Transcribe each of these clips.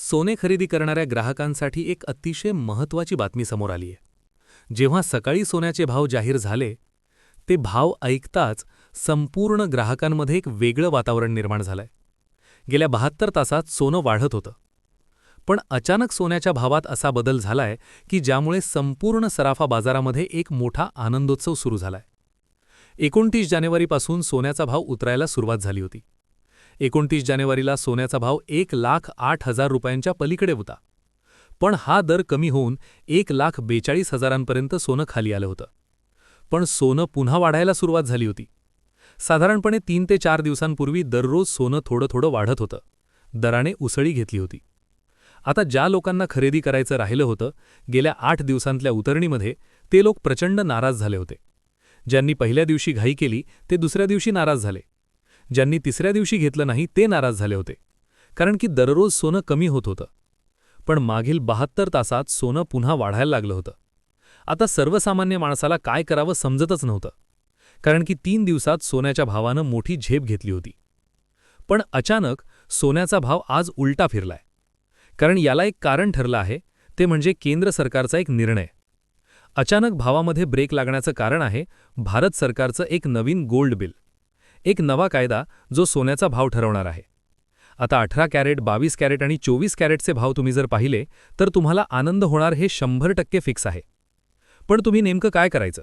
सोने खरेदी करणाऱ्या ग्राहकांसाठी एक अतिशय महत्त्वाची बातमी समोर आली आहे। जेव्हा सकाळी सोन्याचे भाव जाहीर झाले, ते भाव ऐकताच संपूर्ण ग्राहकांमध्ये एक वेगळं वातावरण निर्माण झालंय। गेल्या 72 तासात सोनं वाढत होतं, पण अचानक सोन्याच्या भावात असा बदल झालाय की ज्यामुळे संपूर्ण सराफा बाजारामध्ये एक मोठा आनंदोत्सव सुरू झालाय। 29 जानेवारीपासून सोन्याचा भाव उतरायला सुरुवात झाली होती। 29 जानेवारीला सोन्याचा भाव 1,08,000 रुपयांच्या पलीकडे होता, पण हा दर कमी होऊन 1,42,000पर्यंत सोनं खाली आलं होतं। पण सोनं पुन्हा वाढायला सुरुवात झाली होती। साधारणपणे 3 ते 4 दिवसांपूर्वी दररोज सोनं थोडं वाढत होतं, दराने उसळी घेतली होती। आता ज्या लोकांना खरेदी करायचं राहिलं होतं, गेल्या 8 दिवसांतल्या उतरणीमध्ये ते लोक प्रचंड नाराज झाले होते। ज्यांनी पहिल्या दिवशी घाई केली ते दुसऱ्या दिवशी नाराज झाले, ज्यांनी तिसऱ्या दिवशी घेतलं नाही ते नाराज झाले होते, कारण की दररोज सोनं कमी होत होतं। पण मागील 72 तासात सोनं पुन्हा वाढायला लागलं होतं। आता सर्वसामान्य माणसाला काय करावं समजतच नव्हतं, कारण की 3 दिवसात सोन्याच्या भावानं मोठी झेप घेतली होती। पण अचानक सोन्याचा भाव आज उलटा फिरलाय, कारण याला एक कारण ठरलं आहे, ते म्हणजे केंद्र सरकारचा एक निर्णय। अचानक भावामध्ये ब्रेक लागण्याचं कारण आहे भारत सरकारचं एक नवीन गोल्ड बिल, एक नवा कायदा जो सोन्याचा भाव ठरवणार आहे। आता 18 कॅरेट, 22 कॅरेट आणि 24 कॅरेटचे भाव तुम्ही जर पाहिले तर तुम्हाला आनंद होणार हे 100% फिक्स आहे। पण तुम्ही नेमकं काय करायचं?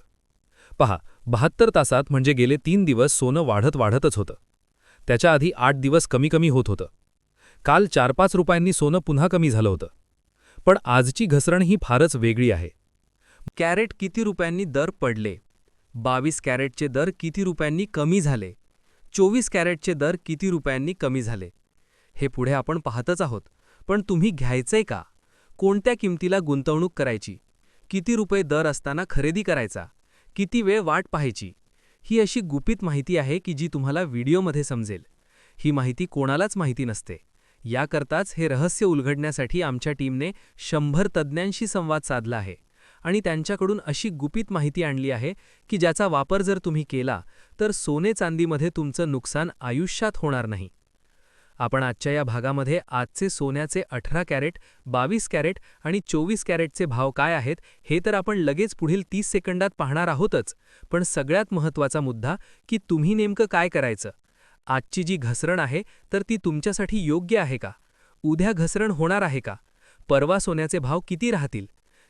पहा, 72 तासात म्हणजे गेले 3 दिवस सोनं वाढतच होतं। त्याच्या आधी 8 दिवस कमी होत होतं। काल 4-5 रुपयांनी सोनं पुन्हा कमी झालं होतं। पण आजची घसरण ही फारच वेगळी आहे। कॅरेट किती रुपयांनी दर पडले, 22 कॅरेटचे दर किती रुपयांनी कमी झाले, 24 कॅरेटचे दर किती रुपयांनी कमी झाले, हे पुढे आपण पाहतच आहोत। पण तुम्ही घ्यायचंय का? कोणत्या किमतीला गुंतवणूक करायची? किती रुपये दर असताना खरेदी करायचा? किती वेळ वाट पाहायची? ही अशी गुपित माहिती आहे की जी तुम्हाला व्हिडिओमध्ये समजेल। ही माहिती कोणालाच माहिती नसते। याकरताच हे रहस्य उलगडण्यासाठी आमच्या टीमने 100 तज्ज्ञांशी संवाद साधला आहे आणि त्यांच्याकडून अशी गुपित माहिती आणली आहे की ज्याचा वापर जर तुम्ही केला तर सोने चांदीमध्ये तुमचं नुकसान आयुष्यात होणार नाही। आपण आजच्या या भागामध्ये आजचे सोन्याचे 18 कॅरेट, 22 कॅरेट आणि 24 कॅरेटचे भाव काय आहेत हे तर आपण लगेच पुढील 30 सेकंदात पाहणार आहोतच, पण सगळ्यात महत्त्वाचा मुद्दा की तुम्ही नेमकं काय करायचं? आजची जी घसरण आहे तर ती तुमच्यासाठी योग्य आहे का? उद्या घसरण होणार आहे का? परवा सोन्याचे भाव किती राहतील?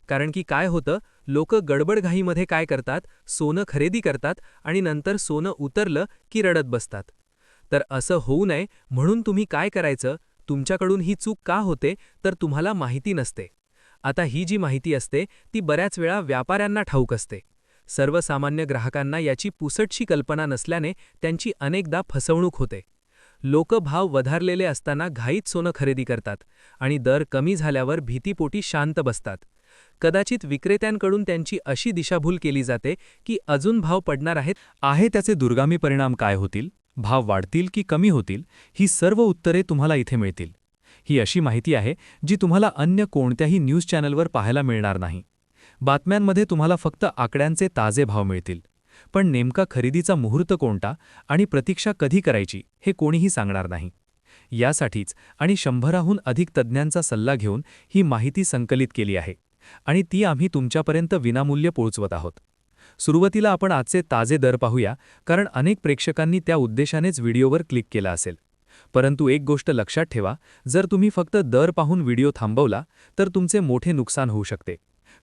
कारण की काय होतं, लोक गडबडघाईमध्ये काय करतात, सोनं खरेदी करतात आणि नंतर सोनं उतरलं की रडत बसतात। तर असं होऊ नये म्हणून तुम्ही काय करायचं? तुमच्याकडून ही चूक का होते तर तुम्हाला माहिती नसते। आता ही जी माहिती असते ती बऱ्याच वेळा व्यापाऱ्यांना ठाऊक असते। सर्वसामान्य ग्राहकांना याची पुसटशी कल्पना नसल्याने त्यांची अनेकदा फसवणूक होते। लोक भाव वधारलेले असताना घाईत सोनं खरेदी करतात आणि दर कमी झाल्यावर भीतीपोटी शांत बसतात। कदाचित विक्रेत्यांकडून त्यांची अशी दिशाभूल केली जाते की अजून भाव पडणार आहेत, त्याचे दुर्गामी परिणाम काय होतील, भाव वाढतील की कमी होतील, ही सर्व उत्तरे तुम्हाला इथे मिळतील। ही अशी माहिती आहे जी तुम्हाला अन्य कोणत्याही न्यूज चॅनलवर पाहायला मिळणार नाही। बातम्यांमध्ये तुम्हाला फक्त आकड्यांचे ताजे भाव मिळतील, पण नेमका खरेदीचा मुहूर्त कोणता आणि प्रतीक्षा कधी करायची हे कोणीही सांगणार नाही। यासाठीच आणि 100हून अधिक तज्ज्ञांचा सल्ला घेऊन ही माहिती संकलित केली आहे आणि ती आम्ही तुमच्यापर्यंत विनामूल्य पोहोचवत आहोत। सुरुवातीला आपण आजचे ताजे दर पाहूया, कारण अनेक प्रेक्षकांनी त्या उद्देशानेच व्हिडिओवर क्लिक केला असेल। परंतु एक गोष्ट लक्षात ठेवा, जर तुम्ही फक्त दर पाहून व्हिडिओ थांबवला तर तुमचे मोठे नुकसान होऊ शकते,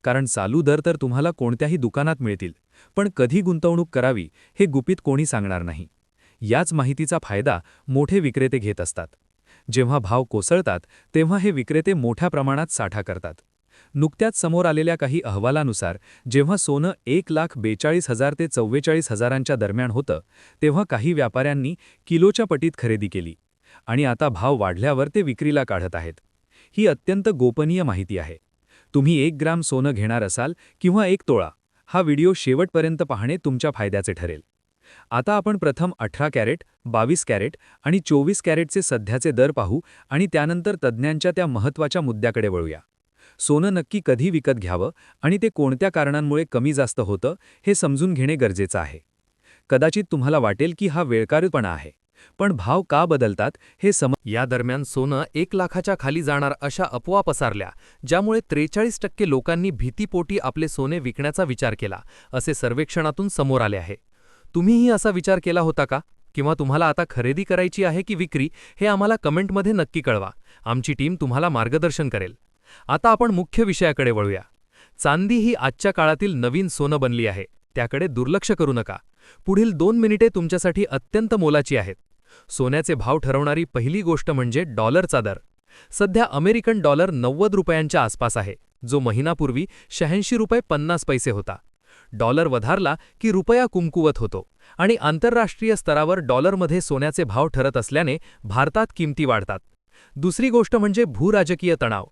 कारण चालू दर तर तुम्हाला कोणत्याही दुकानात मिळतील, पण कधी गुंतवणूक करावी हे गुपित कोणी सांगणार नाही। याच माहितीचा फायदा मोठे विक्रेते घेत असतात। जेव्हा भाव कोसळतात तेव्हा हे विक्रेते मोठ्या प्रमाणात साठा करतात। नुकत्याच समोर आलेल्या काही अहवालानुसार जेव्हा सोनं 1,42,000 ते 44,000च्या दरम्यान होतं तेव्हा काही व्यापाऱ्यांनी किलोच्या पटीत खरेदी केली आणि आता भाव वाढल्यावर ते विक्रीला काढत आहेत। ही अत्यंत गोपनीय माहिती आहे। तुम्ही 1 ग्राम सोनं घेणार असाल किंवा 1 तोळा, हा व्हिडिओ शेवटपर्यंत पाहणे तुमच्या फायद्याचे ठरेल। आता आपण प्रथम 18 कॅरेट, 22 कॅरेट आणि 24 कॅरेटचे सध्याचे दर पाहू आणि त्यानंतर तज्ज्ञांच्या त्या महत्त्वाच्या मुद्द्याकडे वळूया। सोनं नक्की कधी विकत घ्यावं आणि ते कोणत्या कारणांमुळे कमी जास्त होतं हे समजून घेणे गरजेचं आहे। कदाचित तुम्हाला वाटेल की हा वेळकारीपणा आहे, पण भाव का बदलतात हे या दरम्यान सोनं 1 लाखाच्या खाली जाणार अशा अफवा पसरल्या, ज्यामुळे 43% लोकांनी भीतीपोटी आपले सोने विकण्याचा विचार केला, असे सर्वेक्षणातून समोर आले आहे. तुम्हीही असा विचार केला होता का? किंवा तुम्हाला आता खरेदी करायची आहे की विक्री, हे आम्हाला कमेंटमध्ये नक्की कळवा. आमची टीम तुम्हाला मार्गदर्शन करेल. आता आपण मुख्य विषयाकडे वळूया. चांदी ही आजच्या काळातील नवीन सोनं बनली आहे. त्याकडे दुर्लक्ष करू नका. पुढील 2 मिनिटे तुमच्यासाठी अत्यंत मोलाची आहेत. सोन्याचे भाव ठरवणारी पहिली गोष्ट म्हणजे डॉलरचा दर. सध्या अमेरिकन डॉलर 90 रुपयांच्या आसपास आहे, जो महिनापूर्वी 86 रुपये 50 पैसे होता. डॉलर वधारला की रुपया कुमकुवत होतो आणि आंतरराष्ट्रीय स्तरावर डॉलरमध्ये सोन्याचे भाव ठरत असल्याने भारतात किमती वाढतात. दुसरी गोष्ट म्हणजे भूराजकीय तणाव.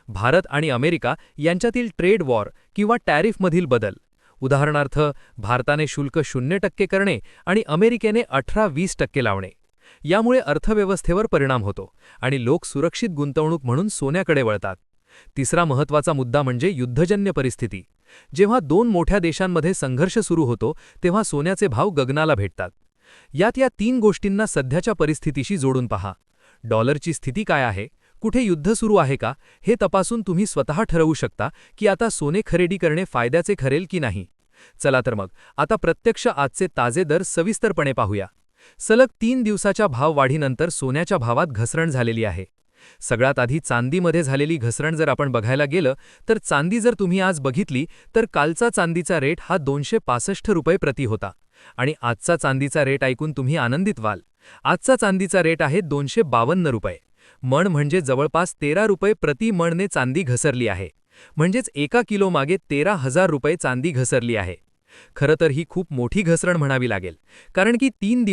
भारत आणि अमेरिका यांच्यातील ट्रेड वॉर किंवा टॅरिफमधील बदल. उदाहरणार्थ, भारताने शुल्क 0% करणे आणि अमेरिकेने 18-20% लावणे. यामुळे अर्थव्यवस्थेवर परिणाम होतो आणि लोक सुरक्षित गुंतवणूक म्हणून सोन्याकडे वळतात. तिसरा महत्त्वाचा मुद्दा म्हणजे युद्धजन्य परिस्थिती. जेव्हा 2 मोठ्या देशांमध्ये संघर्ष सुरू होतो तेव्हा सोन्याचे भाव गगनाला भेटतात. या 3 गोष्टींना सध्याच्या परिस्थितीशी जोडून पहा. डॉलरची स्थिती काय आहे, कुठे युद्ध सुरू आहे का, हे तपासून तुम्ही स्वतः ठरवू शकता की आता सोने खरेदी करणे फायद्याचे ठरेल की नाही. चला तर मग आता प्रत्यक्ष आजचे ताजे दर सविस्तरपणे पाहूया. सलग 3 दिवसाच्या भाववाढीनंतर सोन्याच्या भावात घसरण झालेली आहे. सगळ्यात आधी चांदीमध्ये झालेली घसरण जर आपण बघायला गेलं तर चांदी जर तुम्ही आज बघितली तर कालचा चांदीचा रेट हा 265 रुपये प्रति होता आणि आजचा चांदीचा रेट ऐकून तुम्ही आनंदित व्हाल. आजचा चांदीचा रेट आहे 252 रुपये. मण म्हणजे जवळपास 13 रुपये प्रति मणने चांदी घसरली आहे. म्हणजेच एका किलो मागे 13,000 रुपये चांदी घसरली आहे. खरं तर ही खूप मोठी घसरण म्हणावी लागेल, कारण की 3